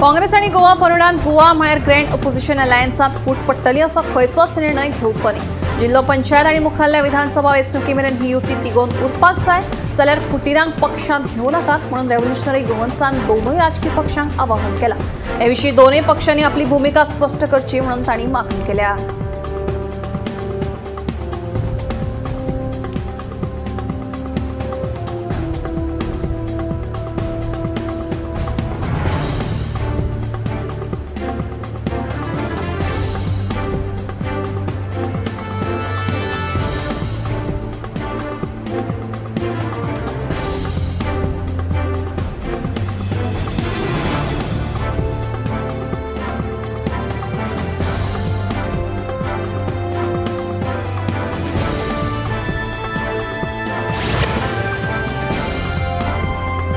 काँग्रेस आणि गोवा फरोडांत गोवा म्हळ्यार grand opposition अलायन्सात फूट पडटली असो खंयचोच निर्णय घेवचो न्ही। जिल्लो पंचायत आणि मुखाल्ल्या विधानसभा वेंचणुके मेरेन ही युती तिगोवन उरपाक जाय जाल्यार फुटीरांक पक्षांत घेवं नाकात म्हणून रेव्होल्युशनरी गोवन्सान दोनूय राजकीय पक्षांक आवाहन केलां। हे विशीं दोनूय पक्षांनी आपली भुमिका स्पश्ट करची म्हणून तांणी मागणी केल्या।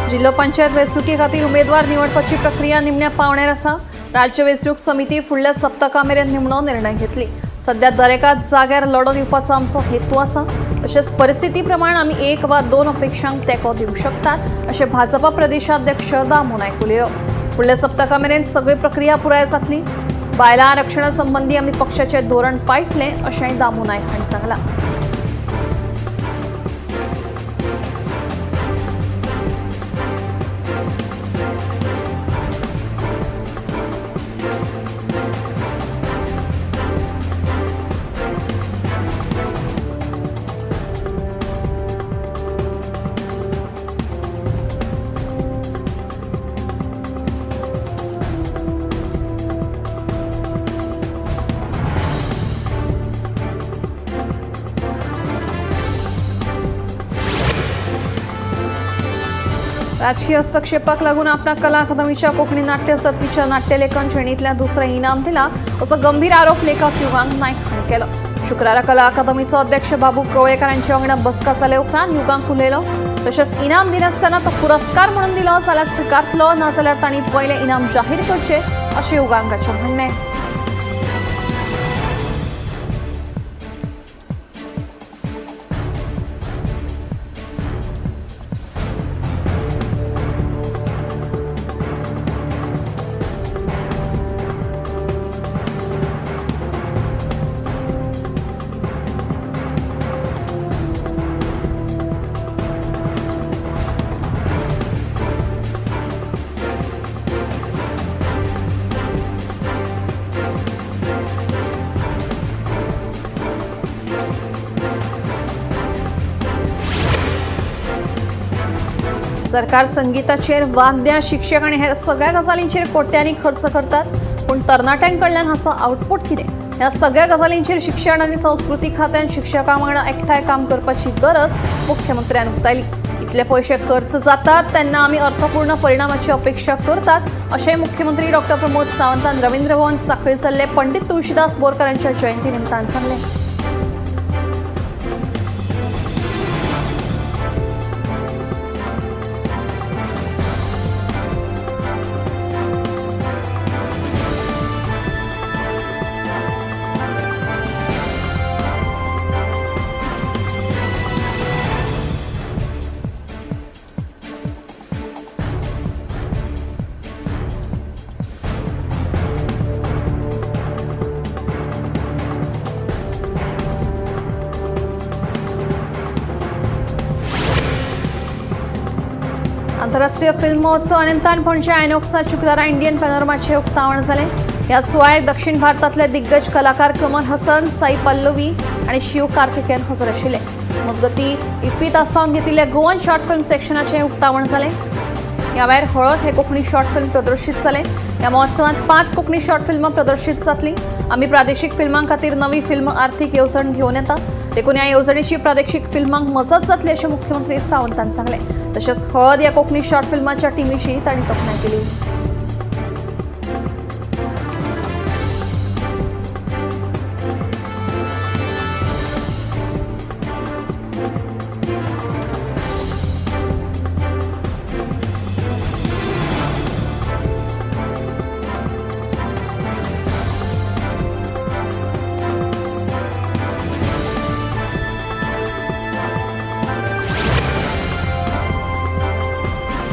जिल्लो पंचायत वेंचणुके खातीर उमेदवार निवडपाची प्रक्रिया निमण्या पावण्यार आसा। राज्य वेंचणूक समिती फुडल्या सप्तका मेरेन निमणो निर्णय घेतली। सध्या दरेका जाग्यार लढो दिवपाचो आमचो हेतू आसा। तशेंच परिस्थिती प्रमाण आमी 1 वा 2 अपेक्षांक तेंको दिवंक शकतात अशें भाजपा प्रदेशाध्यक्ष दामू नायक उलयलो। फुडल्या सप्तका मेरेन सगळी प्रक्रिया पुराय जातली। बायलां आरक्षणा संबंधी आमी पक्षाचें धोरण पाळटलें अशेंय दामू नायक हांणी सांगलां। राजकीय हस्तक्षेपाक लागून आपणाक कला अकादमीच्या कोंकणी नाट्य सर्तीच्या नाट्यलेखन श्रेणींतल्यान दुसरें इनाम दिलां असो गंभीर आरोप लेखक युगांक नायक हांणी केलो। शुक्रारा कला अकादमीचो अध्यक्ष बाबू कवळेकर हांचे वांगडा बसका जाले उपरांत युगांक उलयलो। तशेंच इनाम दिनासतना तो पुरस्कार म्हणून दिलो जाल्यार स्विकारतलो नाजाल्यार तांणी पयलें इनाम जाहीर करचें अशें युगांकाचें म्हणणें। सरकार संगीताचेर वाद्यां शिक्षक आणि हेर सगळ्या गजालींचेर कोट्यांनी खर्च करतात पण तरणाट्यांकडल्यान हाचो आउटपुट कितें? ह्या सगळ्या गजालींचेर शिक्षण आणि संस्कृती खात्यान शिक्षकां वांगडा एकठांय काम करपाची गरज मुख्यमंत्र्यान उक्तायली। इतले पयशे खर्च जातात तेन्ना आमी अर्थपूर्ण परिणामाची अपेक्षा करतात अशें मुख्यमंत्री डॉ प्रमोद सावंतान रवींद्र भवन सांखळी जाल्ले पंडित तुळशीदास बोरकार यांच्या जयंती निमतान सांगलें। आंतरराष्ट्रीय फिल्म महोत्सव अनंतान पणजे आयनॉक्सात शुक्रारा इंडियन पॅनोरमाचे उक्तावण जालें। ह्या सुवाळ्याक दक्षिण भारतांतले दिग्गज कलाकार कमल हसन, साई पल्लवी आणि शिव कार्तिकेयन हजर आशिल्ले। मजगतीं इफ्फीत आस्पावन घेतिल्ल्या गोवन शॉर्ट फिल्म सेक्शनाचें उक्तावण जालें। ह्या वेळार हळद हे कोंकणी शॉर्ट फिल्म प्रदर्शीत जालें। ह्या महोत्सवांत 5 कोंकणी शॉर्ट फिल्मां प्रदर्शीत जातलीं। आमी प्रादेशीक फिल्मां खातीर नवी फिल्म आर्थीक येवजण घेवन येता देखून ह्या येवजणेची प्रादेशीक फिल्मांक मजत जातली अशें मुख्यमंत्री सावंतान सांगलें। तशेंच हळद ह्या कोंकणी शॉर्ट फिल्माच्या टिमीची तांणी तोखणाय केली।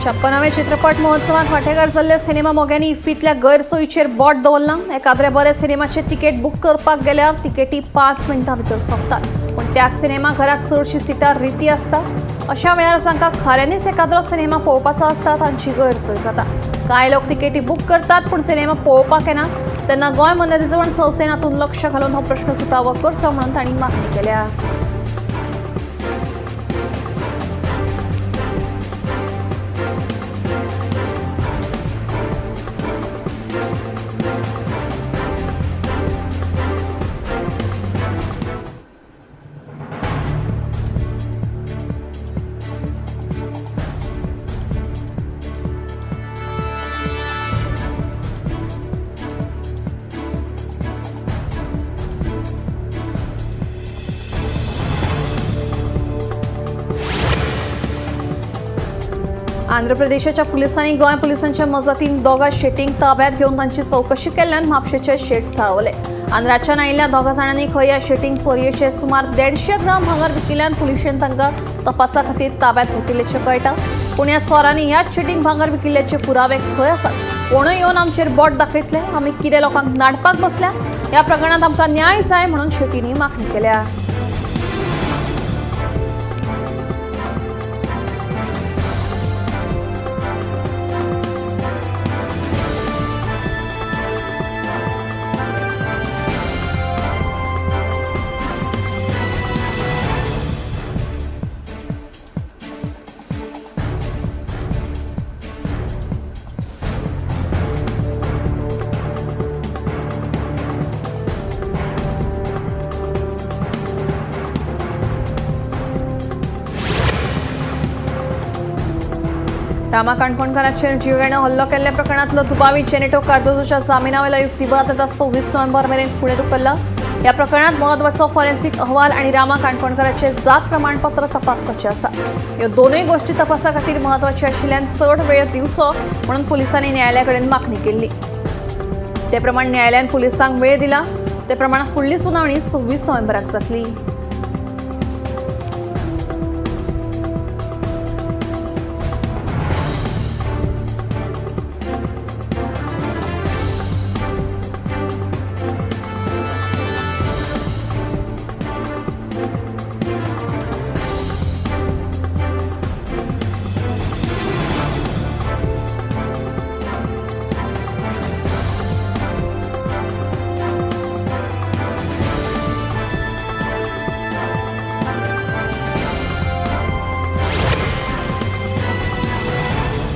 56व्या चित्रपट महोत्सवात वांटेकार जाल्ल्या सिनेमा मोग्यांनी इफ्फीतल्या गैरसोयीचेर बोट दवरलां। एखाद्रे बरे सिनेमाचे तिकेट बूक करपाक गेल्यार तिकेटी 5 मिनटां भितर सोंपतात, पूण त्याच सिनेमा घरात चडशी सिटां रिती आसतात। अशा वेळार जांकां खऱ्यांनीच एखादो सिनेमा पळोवपाचो आसता तांची गैरसोय जाता। कांय लोक तिकेटी बूक करतात पूण सिनेमा पळोवपाक येनात। तेन्ना गोंय मनरिजवण संस्थेन हातूंत लक्ष घालून हो प्रश्न सुटावो करचो म्हणून तांणी मागणी केल्या। आंध्र प्रदेशाच्या पुलिसांनी गोंय पुलिसांच्या मजतीन दोगा शेटींक ताब्यात घेवन तांची चौकशी केल्ल्यान म्हापशेचे शेट चाळवले। आंध्राच्यान आयिल्ल्या दोगा जाणांनी खंय ह्या शेटींक चोरयेचे सुमार 150 ग्राम भांगर विकिल्ल्यान पुलिशेन तांकां तपासा खातीर ताब्यात घेतिल्लेशें कळटा। पूण ह्या चोरांनी ह्याच शेटींक भांगर विकिल्ल्याचे पुरावे खंय आसात? कोणूय येवन आमचेर बोट दाखयतले? आमी कितें लोकांक नाडपाक बसल्या? ह्या प्रकरणात आमकां न्याय जाय म्हणून शेटींनी मागणी केल्या। रामा काणकोणकाराचेर जीवघेणो हल्लो केल्ल्या प्रकरणातलो दुबावी जेनेटो कार्दोजोच्या जामिनावेलो युक्तिवाद आता 26 नोव्हेंबर मेरेन फुडें धुकल्ला। ह्या प्रकरणात महत्वाचो फॉरेन्सिक अहवाल आणि रामा काणकोणकाराचे जात प्रमाणपत्र तपासपाचे आसा। ह्यो दोनूय गोष्टी तपासा खातीर महत्वाचे आशिल्ल्यान चड वेळ दिवचो म्हणून पुलिसांनी न्यायालया कडेन मागणी केल्ली। ते प्रमाण न्यायालयान पुलिसांक वेळ दिला। ते प्रमाण फुडली सुनावणी 26 नोव्हेंबराक जातली।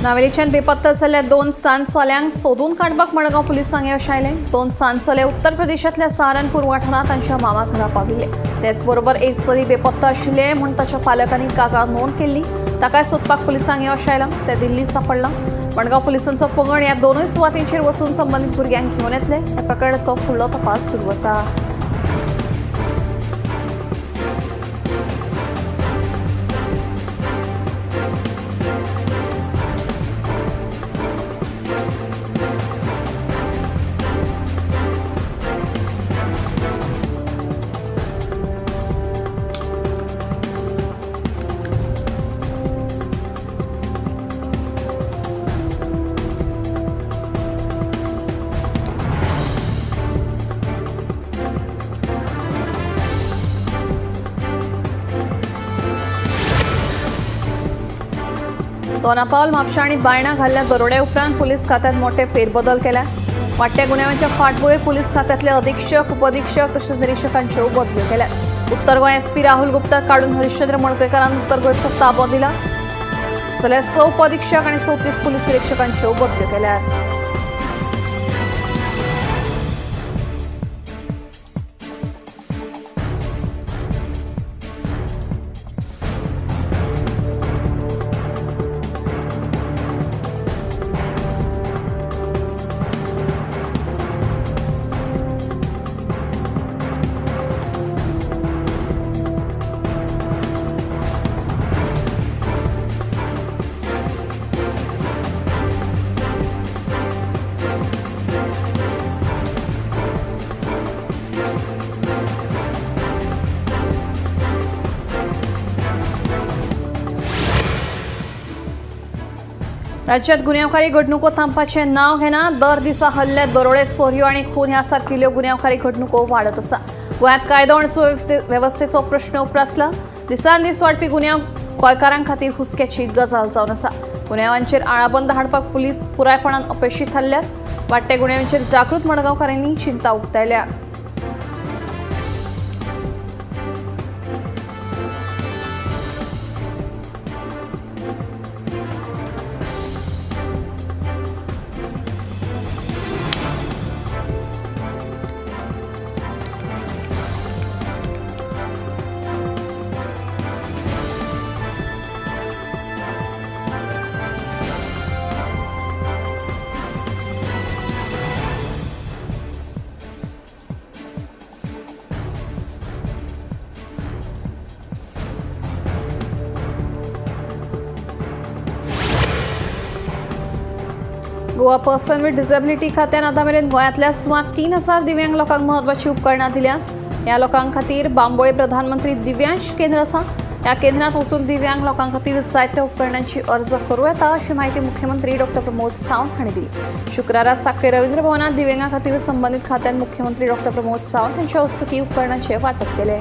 नावेलीच्यान बेपत्ता जाल्ल्या 2 सांचोल्यांक सोदून काडपाक मडगांव पुलिसांक येश आयलें। 2 सांचोले उत्तर प्रदेशांतल्या सहारनपूर वाठारांत तांच्या मामा घरा पाविल्ले। तेच बरोबर एक चली बेपत्ता आशिल्ले म्हूण ताच्या पालकांनी कागाळ नोंद केल्ली। ताकाय सोदपाक पुलिसांक येश आयलां। ते दिल्लीत सांपडलां। मडगांव पुलिसांचो पंगड ह्या दोनूय सुवातींचेर वचून संबंदीत भुरग्यांक घेवन येतले। ह्या प्रकरणाचो फुडलो तपास सुरू आसा। दोनापावल म्हापशा आणि बायणा घाल्ल्या दरोड्या उपरांत पुलीस खात्यांत मोठे फेरबदल केल्या। वाडट्या गुन्यांवांच्या फाटभुंयेर पुलीस खात्यांतले अधीक्षक उपअधीक्षक तशेंच निरीक्षकांच्यो बदल्यो केल्यात। उत्तर गोंय एसपी राहुल गुप्ता काडून हरिश्चंद्र मडकयकारान उत्तर गोंयचो ताबो दिला, जाल्यार 6 उपअधीक्षक आणि 34 पुलीस निरीक्षकांच्यो बदल्यो केल्यात। राज्यात गुन्हेगारी घडणुको थांबपाचे नाव घेना दर दिसा हल्ले दरोडे चोरयो आणि खून ह्यासारकिल्यो गुन्हेगारी घडणुको वाढत आसा. गोंयांत कायदो आणि सुवेवस्थेचो प्रश्न उप्रासला. दिसान दीस वाडपी गुन्यांव गोंयकारां खातीर हुस्क्याची गजाल जावन आसा. गुन्यांवांचेर आळाबंद हाडपाक पुलीस पुरायपणान अपेशी थारल्यात. वाडट्या गुन्यांवांचेर जागृत मडगांवकारांनी चिंता उक्तायल्या. गोवा पर्सन विथ डिसेबिलिटी खात्यान आतां मेरेन गोंयांतल्या सुमार 3000 दिव्यांग लोकांक म्हत्वाची उपकरणां दिल्यात. ह्या लोकांक खातीर बांबोळे प्रधानमंत्री दिव्यांश केंद्र आसा. ह्या केंद्रांत वचून दिव्यांग लोकांक खातीर जायत्या उपकरणांची अर्ज करूं येता अशी माहिती मुख्यमंत्री डॉ. प्रमोद सावंत हांणी दिली. शुक्रारा साखळे रवींद्र भवनात दिव्यांगां खातीर संबंदीत खात्यान मुख्यमंत्री डॉ. प्रमोद सावंत हांच्या हस्तुकी उपकरणांचें वांटप केलें.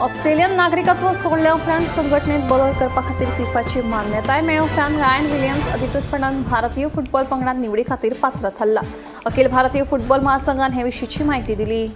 ऑस्ट्रेलियन नागरिकत्व सोडल्या उपरांत संघटनेत बदल करपा खातीर फिफाची मान्यताय मेळ्ळे उपरांत रायन विलियम्स अधिकृतपणान भारतीय फुटबॉल पंगडात निवडी खातीर पात्र थारला. अखिल भारतीय फुटबॉल महासंघान हे विशींची माहिती दिली.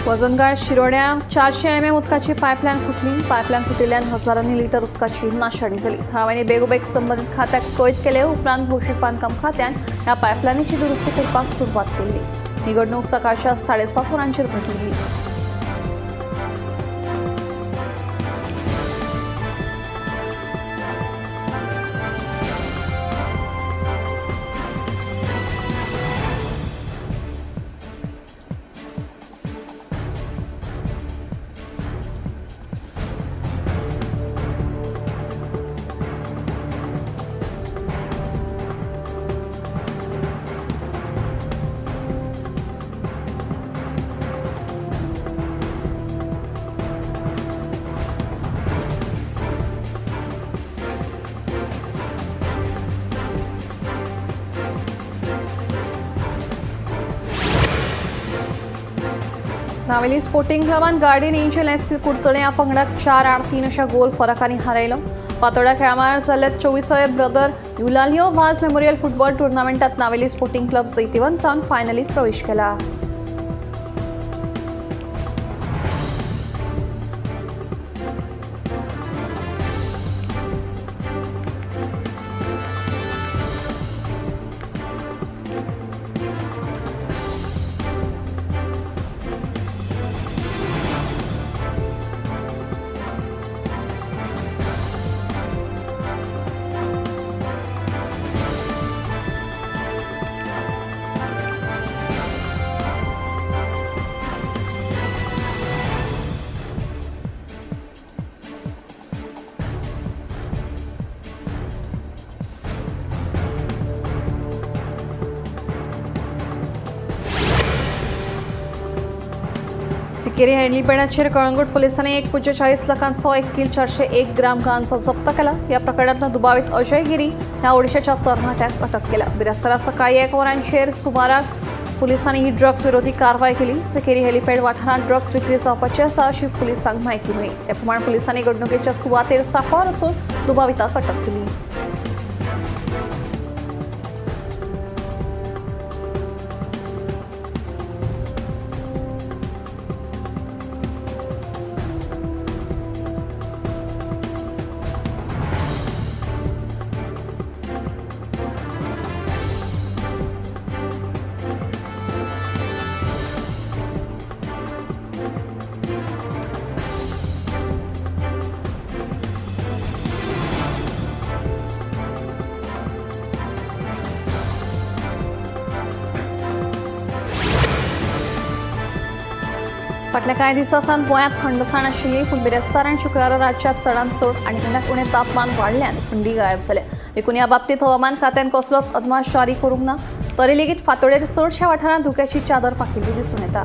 वजनगाळ शिरोड्या 400 mm उदकाची पायपलायन फुटली. पायपलायन फुटिल्ल्यान हजारांनी लिटर उदकाची नाशाडी जाली. थळाव्यांनी बेगोबेग संबंदीत खात्याक कळीत केले. उपरांत भौशीक बांदकाम खात्यान ह्या पायपलायनीची दुरुस्ती करपाक सुरवात केली. ही घडणूक सकाळच्या 7:30 वरांचेर घडली. नावेली स्पोर्टिंग क्लबान गार्डियन एंजल एस कुडचणे या पंगडाक 4-8-3 अशा गोल फरकांनी हारयलो. पातोड्या खेळामार जाल्ल्या 24व्या brother Eulalio Vaz memorial football टुर्नामेंटात नावेली स्पोर्टिंग क्लब जैतिवंत जावन फायनलीत प्रवेश केला. सिकेरी हेलिपॅडाचेर कळंगूट पोलिसांनी 1.40 लाखांचो 1 किल 401 ग्राम गांजो जप्त केला. या प्रकरणातला दुबावित अजय गिरी ह्या ओडिशाच्या तरणाट्याक अटक केला. बिरास्तारा सकाळी 1 वरांचेर सुमाराक पुलिसांनी ही ड्रग्स विरोधी कारवाई केली. सिकेरी हेलिपॅड वाठारांत ड्रग्स विक्री जावपाची आसा अशी पुलिसांक म्हायती मेळ्ळी. त्या प्रमाण पुलिसांनी घडणुकेच्या सुवातेर सांपळ रचून दुबाविताक अटक केली. फाटल्या कांय दिसांसावन गोंयांत थंडसाण आशिल्ली, पूण बिरेस्तार आनी शुक्रारा राज्यांत चडांत चड आनी उण्याक उणें तापमान वाडल्यान थंडी गायब जाल्या. देखून ह्या बाबतींत हवामान खात्यान कसलोच अदमास जारी करूंक ना. तरी लेगीत फांतोडेर चडशा वाठारांत धुक्याची चादर फाकिल्ली दिसून येता.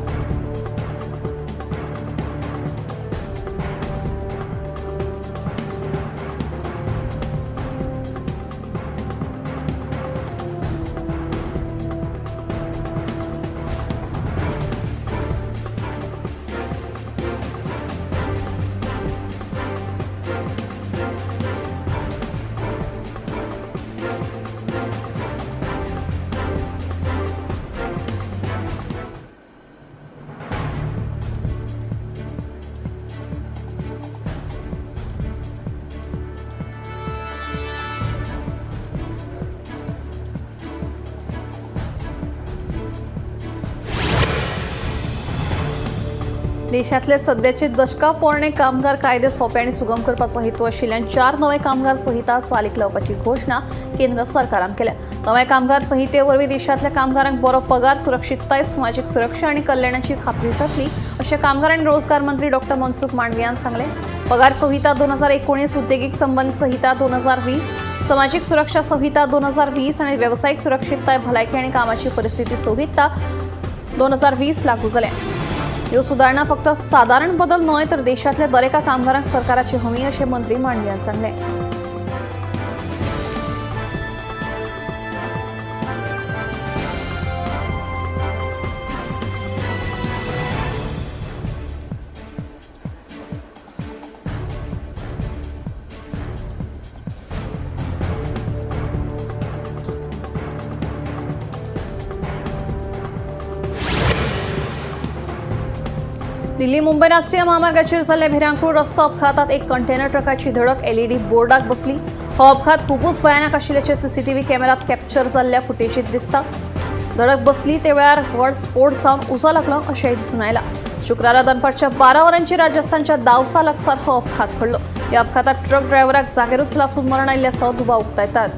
देशातले सध्याचे दशका पोरणे कामगार कायदे सोपे आणि सुगम करपाचो हेतू आशिल्ल्यान 4 नवे कामगार संहिता चालीक लावपाची घोषणा केंद्र सरकारान केल्या. नव्या कामगार संहिते वरवीं देशातल्या कामगारांक बरो पगार, सुरक्षितताय, सामाजीक सुरक्षा आणि कल्याणाची खात्री जातली अशें कामगार आणि रोजगार मंत्री डॉ. मनसुख मांडवियान सांगले. पगार संहिता 2019, उद्देगीक संबंध संहिता 2020, सामाजिक सुरक्षा संहिता 2020 आणि व्यावसायिक सुरक्षितताय, भलायकी आणि कामाची परिस्थिती संहिता 2020 लागू जाल्या. ह्यो सुदारणा फक्त साधारण बदल न्हय तर देशातल्या दरेका कामगारांक सरकाराची हमी अशें मंत्री मांडवियान सांगले. दिल्ली मुंबई राष्ट्रीय महामार्गाचेर जाल्ल्या भिरांकूळ रस्तो अपघातात एक कंटेनर ट्रकाची धडक एलईडी बोर्डाक बसली. हो अपघात खूपच भयानक आशिल्ल्याचे सीसीटीव्ही कॅमेरात कॅप्चर जाल्ल्या फुटेजीत दिसता. धडक बसली ते वेळार व्हड स्फोट जावन उजो लागलो अशेंय दिसून आयला. शुक्रारा दनपारच्या 12 वरांचेर राजस्थानच्या दावसा लागसार हो अपघात घडलो. ह्या अपघातात ट्रक ड्रायव्हराक जागेरूच लासून मरण आयिल्ल्याचो दुबाव उक्तायतात.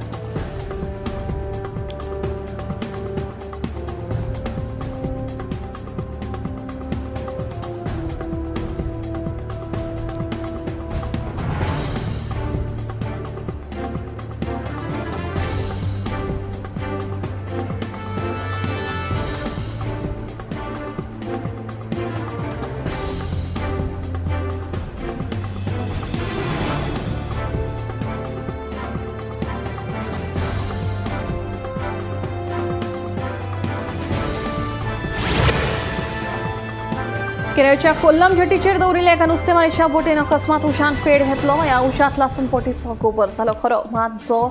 केरळच्या कोल्लम जेटीचेर दवरिल्ल्या एका नुस्तेमारीच्या बोटीन अकस्मात उशान पेड घेतलो. ह्या उशात लासून बोटीचो गोबर जालो खरो, मात जो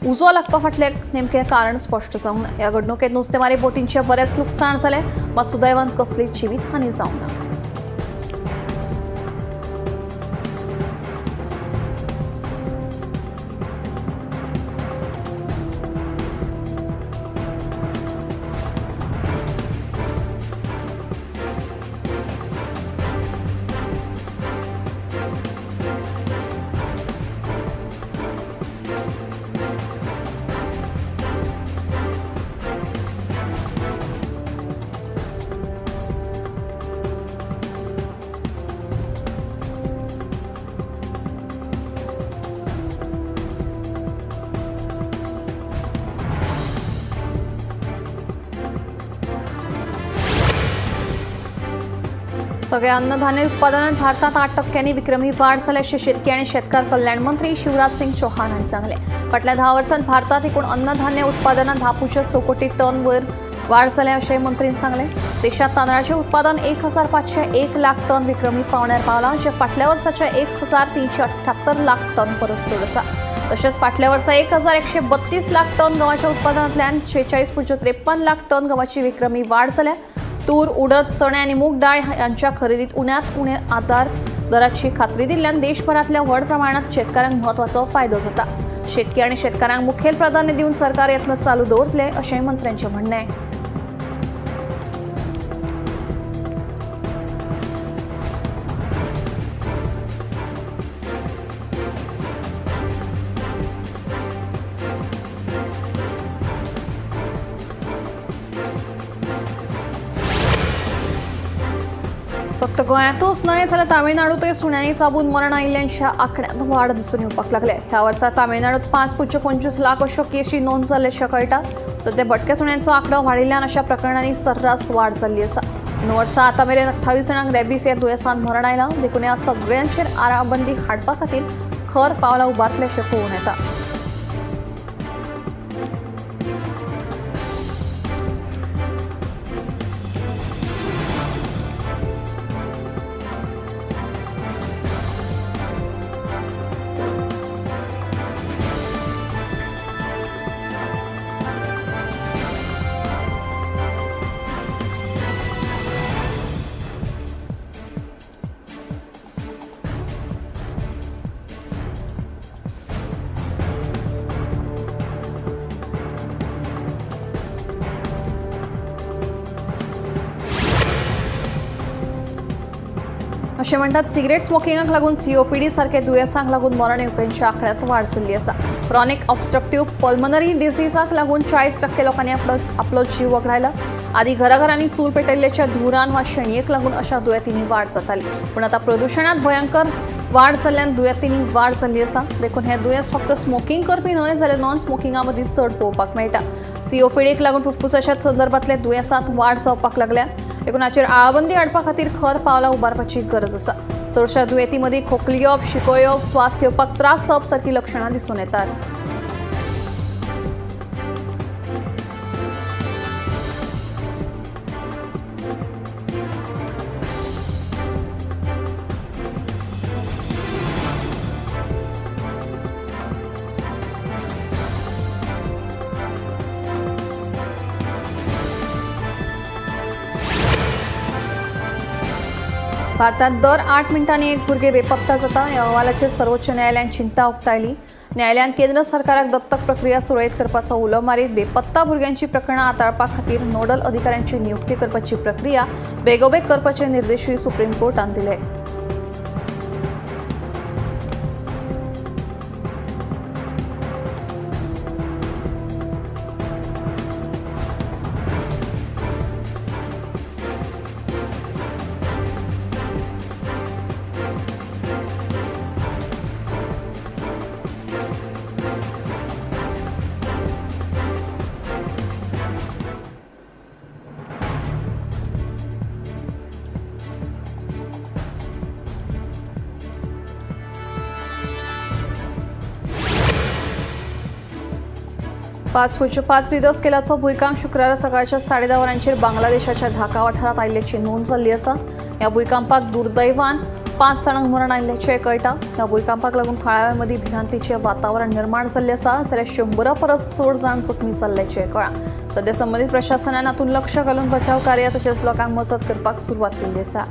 उजो लागपा फाटलें नेमकें कारण स्पश्ट जावंक ना. ह्या घडणुकेंत नुस्तेमारी बोटींचे बरेच लुकसाण जालें, मात सुदैवान कसली जिवीत हानी जावंक ना. सगळ्या अन्नधान्य उत्पादनात भारतात 8% विक्रमी वाढ झाल्याचे शेतकरी आणि शेतकार कल्याण मंत्री शिवराज सिंग चौहान यांनी सांगले. फाटल्या 10 वर्षांत भारतात एकूण अन्नधान्य उत्पादनात 10.6 कोटी टनवर वाढ झाली असे मंत्र्यांनी सांगले. देशात तांदळाचे उत्पादन 1,501 लाख टन विक्रमी पावण्यार पावला, जे फाटल्या वर्षाच्या 1,378 लाख टन परत चड आसा. तसेच फाटल्या वर्सा 1,132 लाख टन गव्हाच्या उत्पादनांतल्यान 46.53 लाख टन गव्हाची विक्रमी वाढ जाल्या. तूर, उडद, चणे आणि मूग डाळ यांच्या खरेदीत उण्यात उणे आधार दराची खात्री दिल्यान देशभरातल्या व्हड प्रमाणात शेतकऱ्यांक महत्वाचो फायदो जाता. शेतकरी आणि शेतकऱ्यांक मुखेल प्राधान्य देऊन सरकार यत्न चालू दवरतले अशें मंत्र्यांचे म्हणणे आहे. फक्त गोंयातूच न्हय जाल्यार तामिळनाडूतय सुण्यानी चाबून मरण आयिल्ल्यांच्या आंकड्यांत वाड दिसून येवपाक लागले. ह्या वर्सा तामिळनाडूत 5.25 लाख अश्यो केशी नोंद जाल्ल्याचें कळटा. सध्या भटक्या सुण्यांचो आंकडो वाडिल्ल्यान अशा प्रकरणांनी सर्रास वाड जाल्ली आसा. 9 वर्सां आतां मेरेन 28 जाणांक रॅबीज ह्या दुयेंसान मरण आयलां. देखून ह्या सगळ्यांचेर आळाबंदी हाडपा खातीर खर पावलां उबारतल्याचें पळोवन येता. अशें म्हणटात सिगरेट स्मोकिंगाक लागून COPD सारखे दुयेंसांक लागून मरण येवप्यांच्या आंकड्यांत वाड जाल्ली आसा. क्रॉनिक ऑब्स्ट्रक्टिव्ह पल्मनरी डिसीजाक लागून 40% लोकांनी आपलो जीव वगडायला. आदी घराघरांनी चूल पेटयल्ल्याच्या धुरान वा शेणयेक लागून अशा दुयेंतींनी वाड जाताली. पूण आतां प्रदुशणांत भयंकर वाड जाल्ल्यान दुयेंतींनी वाड जाल्ली आसा. देखून हें दुयेंस फक्त स्मोकिंग करपी न्हय जाल्यार नॉन स्मोकिंगा मदीं चड पळोवपाक मेळटा. COPDक लागून फुफ्फुसाच्या संदर्भांतल्या दुयेंसांत वाड जावपाक लागल्या. देखून हाचेर आळाबंदी हाडपा खातीर खर पावलां उबारपाची गरज आसा. चडशा दुयेंतीं मदीं खोंकली येवप, शिको येवप, स्वास घेवपाक त्रास जावप सारकी लक्षणां दिसून येतात. भारतात दर 8 मिनटांनी एक भुरगे बेपत्ता जाता. ह्या अहवालाचेर सर्वोच्च न्यायालयान चिंता उक्तायली. न्यायालयान केंद्र सरकाराक दत्तक प्रक्रिया सुरळीत करपाचो उलो मारीत बेपत्ता भुरग्यांची प्रकरणां हाताळपा खातीर नोडल अधिकाऱ्यांची नियुक्ती करपाची प्रक्रिया बेगोबेग करपाचे निर्देशूय सुप्रीम कोर्टान दिले. .5 रिक्टर स्केलाचो भूकंप शुक्रारा सकाळच्या 10:30 वरांचेर बांगलादेशाच्या ढाका वाठारात आयिल्ल्याची नोंद जाल्ली आसा. ह्या भूकंपाक दुर्दैवान 5 जाणांक मरण आयिल्ल्याचें कळटा. ह्या भूकंपाक लागून थळाव्यांमदीं भिरांतीचें वातावरण निर्माण जाल्लें आसा, जाल्यार 100 परस चड जाण जखमी जाल्ल्याचें कळ्ळां. सध्या संबंदीत प्रशासनान हातूंत लक्ष घालून बचाव कार्य तशेंच लोकांक मजत करपाक सुरवात केल्ली आसा.